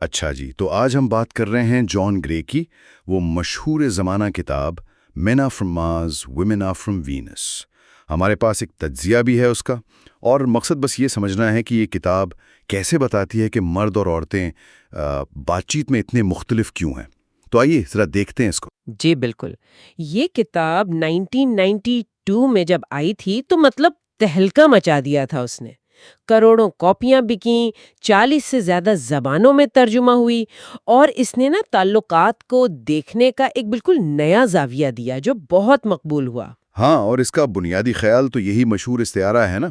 اچھا جی، تو آج ہم بات کر رہے ہیں جان گرے کی، وہ مشہور زمانہ کتاب men are from Mars women are from Venus. ہمارے پاس ایک تجزیہ بھی ہے اس کا، اور مقصد بس یہ سمجھنا ہے کہ یہ کتاب کیسے بتاتی ہے کہ مرد اور عورتیں بات چیت میں اتنے مختلف کیوں ہیں۔ تو آئیے ذرا دیکھتے ہیں اس کو۔ جی بالکل، یہ کتاب 1992 میں جب آئی تھی تو مطلب تہلکہ مچا دیا تھا اس نے۔ کروڑوں کاپیاں بکیں، 40 سے زیادہ زبانوں میں ترجمہ ہوئی، اور اس نے نا تعلقات کو دیکھنے کا ایک بالکل نیا زاویہ دیا جو بہت مقبول ہوا۔ ہاں، اور اس کا بنیادی خیال تو یہی مشہور استعارہ ہے نا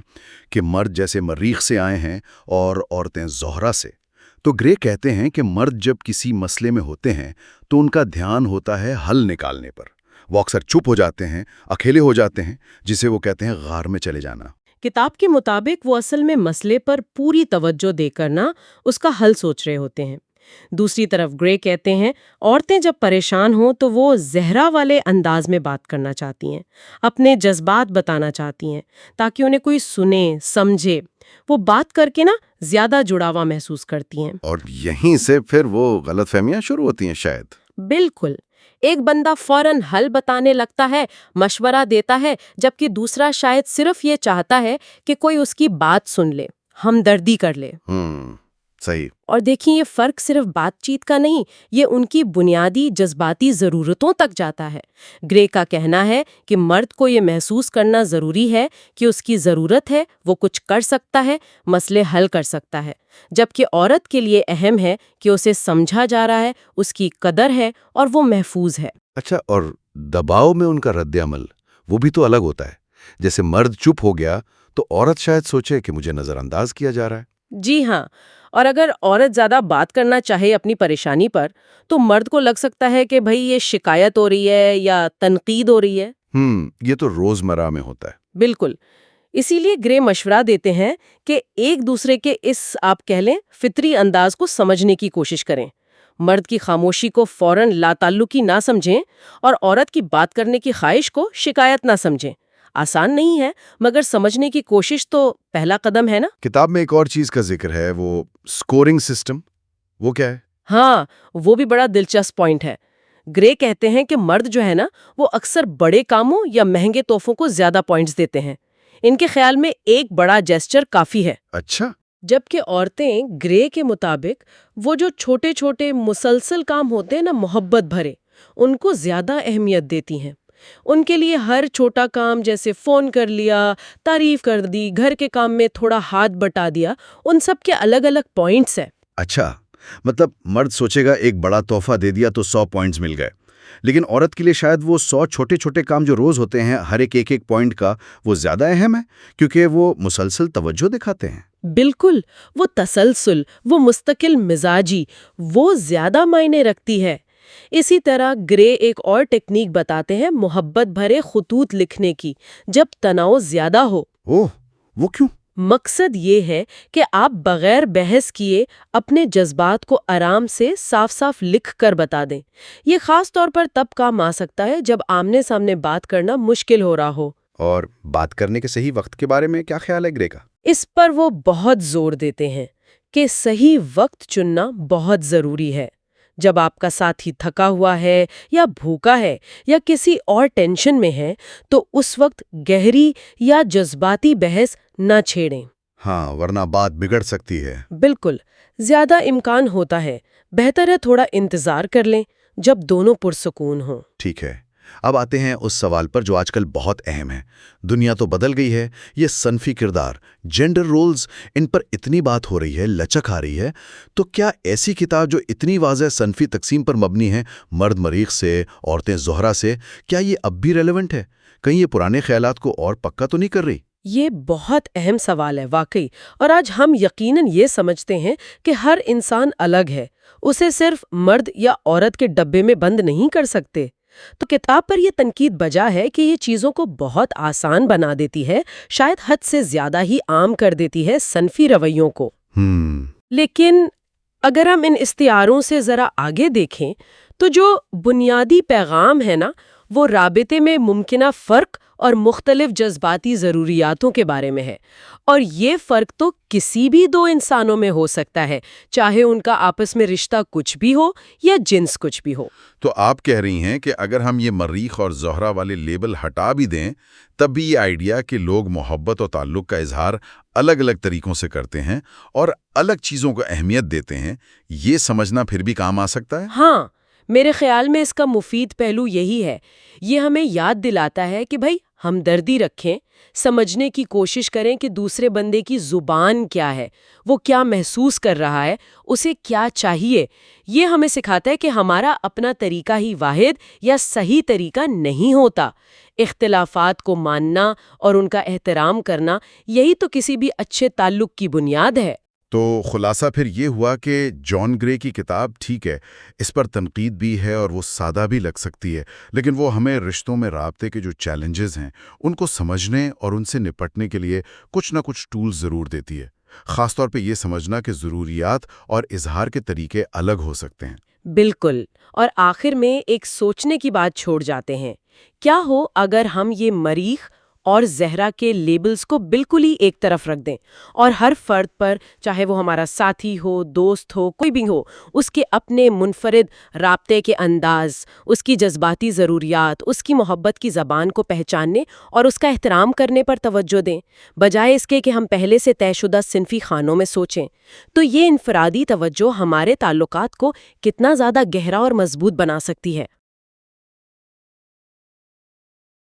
کہ مرد جیسے مریخ سے آئے ہیں اور عورتیں زہرہ سے۔ تو گرے کہتے ہیں کہ مرد جب کسی مسئلے میں ہوتے ہیں تو ان کا دھیان ہوتا ہے حل نکالنے پر۔ وہ اکثر چپ ہو جاتے ہیں، اکیلے ہو جاتے ہیں، جسے وہ کہتے ہیں غار میں چلے جانا۔ کتاب کے مطابق وہ اصل میں مسئلے پر پوری توجہ دے کر نا اس کا حل سوچ رہے ہوتے ہیں۔ دوسری طرف گرے کہتے ہیں عورتیں جب پریشان ہوں تو وہ زہرا والے انداز میں بات کرنا چاہتی ہیں، اپنے جذبات بتانا چاہتی ہیں تاکہ انہیں کوئی سنے سمجھے۔ وہ بات کر کے نا زیادہ جڑاوا محسوس کرتی ہیں۔ اور یہیں سے پھر وہ غلط فہمیاں شروع ہوتی ہیں شاید۔ بالکل، ایک بندہ فوراً حل بتانے لگتا ہے، مشورہ دیتا ہے، جبکہ دوسرا شاید صرف یہ چاہتا ہے کہ کوئی اس کی بات سن لے، ہمدردی کر لے۔ صحیح۔ اور دیکھیں یہ فرق صرف بات چیت کا نہیں، یہ ان کی بنیادی جذباتی ضرورتوں تک جاتا ہے۔ گرے کا کہنا ہے کہ مرد کو یہ محسوس کرنا ضروری ہے کہ اس کی ضرورت ہے، وہ کچھ کر سکتا ہے، مسئلے حل کر سکتا ہے، جبکہ عورت کے لیے اہم ہے کہ اسے سمجھا جا رہا ہے، اس کی قدر ہے اور وہ محفوظ ہے۔ اچھا، اور دباؤ میں ان کا رد عمل وہ بھی تو الگ ہوتا ہے۔ جیسے مرد چپ ہو گیا تو عورت شاید سوچے کہ مجھے نظر انداز کیا جا رہا ہے۔ جی ہاں، اور اگر عورت زیادہ بات کرنا چاہے اپنی پریشانی پر تو مرد کو لگ سکتا ہے کہ بھئی یہ شکایت ہو رہی ہے یا تنقید ہو رہی ہے۔ یہ تو روزمرہ میں ہوتا ہے۔ بالکل، اسی لیے گرے مشورہ دیتے ہیں کہ ایک دوسرے کے اس آپ کہہ لیں فطری انداز کو سمجھنے کی کوشش کریں۔ مرد کی خاموشی کو فوراً لا تعلقی نہ سمجھیں اور عورت کی بات کرنے کی خواہش کو شکایت نہ سمجھیں۔ آسان نہیں ہے، مگر سمجھنے کی کوشش تو پہلا قدم ہے نا۔ کتاب میں ایک اور چیز کا ذکر ہے، وہ سکورنگ سسٹم۔ وہ کیا ہے؟ ہاں، وہ بھی بڑا دلچسپ پوائنٹ ہے۔ گرے کہتے ہیں کہ مرد جو ہے نا وہ اکثر بڑے کاموں یا مہنگے تحفوں کو زیادہ پوائنٹس دیتے ہیں۔ ان کے خیال میں ایک بڑا جیسچر کافی ہے۔ اچھا۔ جبکہ عورتیں گرے کے مطابق وہ جو چھوٹے چھوٹے مسلسل کام ہوتے ہیں نا محبت بھرے، ان کو زیادہ اہمیت دیتی ہیں۔ ان کے لیے ہر چھوٹا کام جیسے فون کر لیا، تعریف کر دی، گھر کے کام میں تھوڑا ہاتھ بٹا دیا، ان سب کے الگ الگ پوائنٹس ہیں۔ اچھا، مطلب مرد سوچے گا ایک بڑا تحفہ دے دیا تو 100 پوائنٹس مل گئے، لیکن عورت کے لیے شاید وہ 100 چھوٹے چھوٹے کام جو روز ہوتے ہیں، ہر ایک پوائنٹ کا وہ زیادہ اہم ہے، کیونکہ وہ مسلسل توجہ دکھاتے ہیں۔ بالکل، وہ تسلسل، وہ مستقل مزاجی، وہ زیادہ معنی رکھتی ہے۔ اسی طرح گرے ایک اور ٹیکنیک بتاتے ہیں محبت بھرے خطوط لکھنے کی، جب تناؤ زیادہ ہو۔ اوہ، وہ کیوں؟ مقصد یہ ہے کہ آپ بغیر بحث کیے اپنے جذبات کو آرام سے صاف صاف لکھ کر بتا دیں۔ یہ خاص طور پر تب کام آ سکتا ہے جب آمنے سامنے بات کرنا مشکل ہو رہا ہو۔ اور بات کرنے کے صحیح وقت کے بارے میں کیا خیال ہے گرے کا؟ اس پر وہ بہت زور دیتے ہیں کہ صحیح وقت چننا بہت ضروری ہے۔ جب آپ کا ساتھی تھکا ہوا ہے یا بھوکا ہے یا کسی اور ٹینشن میں ہے تو اس وقت گہری یا جذباتی بحث نہ چھیڑیں۔ ہاں، ورنہ بات بگڑ سکتی ہے۔ بالکل، زیادہ امکان ہوتا ہے بہتر ہے تھوڑا انتظار کر لیں جب دونوں پرسکون ہوں۔ ٹھیک ہے، اب آتے ہیں اس سوال پر جو آج کل بہت اہم ہے۔ دنیا تو بدل گئی ہے، یہ صنفی کردار، جینڈر رولز، ان پر اتنی بات ہو رہی ہے، لچک آ رہی ہے، تو کیا ایسی کتاب جو اتنی واضح صنفی تقسیم پر مبنی ہے، مرد مریخ سے، عورتیں زہرہ سے، کیا یہ اب بھی ریلیونٹ ہے؟ کہیں یہ پرانے خیالات کو اور پکا تو نہیں کر رہی؟ یہ بہت اہم سوال ہے واقعی، اور آج ہم یقیناً یہ سمجھتے ہیں کہ ہر انسان الگ ہے، اسے صرف مرد یا عورت کے ڈبے میں بند نہیں کر سکتے۔ تو کتاب پر یہ تنقید بجا ہے کہ یہ چیزوں کو بہت آسان بنا دیتی ہے، شاید حد سے زیادہ ہی عام کر دیتی ہے صنفی رویوں کو۔ لیکن اگر ہم ان استعاروں سے ذرا آگے دیکھیں تو جو بنیادی پیغام ہے نا وہ رابطے میں ممکنہ فرق اور مختلف جذباتی ضروریاتوں کے بارے میں ہے، اور یہ فرق تو کسی بھی دو انسانوں میں ہو سکتا ہے، چاہے ان کا آپس میں رشتہ کچھ بھی ہو یا جنس کچھ بھی ہو۔ تو آپ کہہ رہی ہیں کہ اگر ہم یہ مریخ اور زہرہ والے لیبل ہٹا بھی دیں، تب بھی یہ آئیڈیا کہ لوگ محبت اور تعلق کا اظہار الگ الگ طریقوں سے کرتے ہیں اور الگ چیزوں کو اہمیت دیتے ہیں، یہ سمجھنا پھر بھی کام آ سکتا ہے؟ ہاں، میرے خیال میں اس کا مفید پہلو یہی ہے۔ یہ ہمیں یاد دلاتا ہے کہ بھائی ہمدردی رکھیں، سمجھنے کی کوشش کریں کہ دوسرے بندے کی زبان کیا ہے، وہ کیا محسوس کر رہا ہے، اسے کیا چاہیے۔ یہ ہمیں سکھاتا ہے کہ ہمارا اپنا طریقہ ہی واحد یا صحیح طریقہ نہیں ہوتا۔ اختلافات کو ماننا اور ان کا احترام کرنا، یہی تو کسی بھی اچھے تعلق کی بنیاد ہے۔ تو خلاصہ پھر یہ ہوا کہ جان گرے کی کتاب ٹھیک ہے، اس پر تنقید بھی ہے اور وہ سادہ بھی لگ سکتی ہے، لیکن وہ ہمیں رشتوں میں رابطے کے جو چیلنجز ہیں ان کو سمجھنے اور ان سے نپٹنے کے لیے کچھ نہ کچھ ٹولز ضرور دیتی ہے، خاص طور پہ یہ سمجھنا کہ ضروریات اور اظہار کے طریقے الگ ہو سکتے ہیں۔ بالکل، اور آخر میں ایک سوچنے کی بات چھوڑ جاتے ہیں۔ کیا ہو اگر ہم یہ مریخ اور زہرہ کے لیبلز کو بالکل ہی ایک طرف رکھ دیں اور ہر فرد پر، چاہے وہ ہمارا ساتھی ہو، دوست ہو، کوئی بھی ہو، اس کے اپنے منفرد رابطے کے انداز، اس کی جذباتی ضروریات، اس کی محبت کی زبان کو پہچاننے اور اس کا احترام کرنے پر توجہ دیں، بجائے اس کے کہ ہم پہلے سے طے شدہ صنفی خانوں میں سوچیں؟ تو یہ انفرادی توجہ ہمارے تعلقات کو کتنا زیادہ گہرا اور مضبوط بنا سکتی ہے۔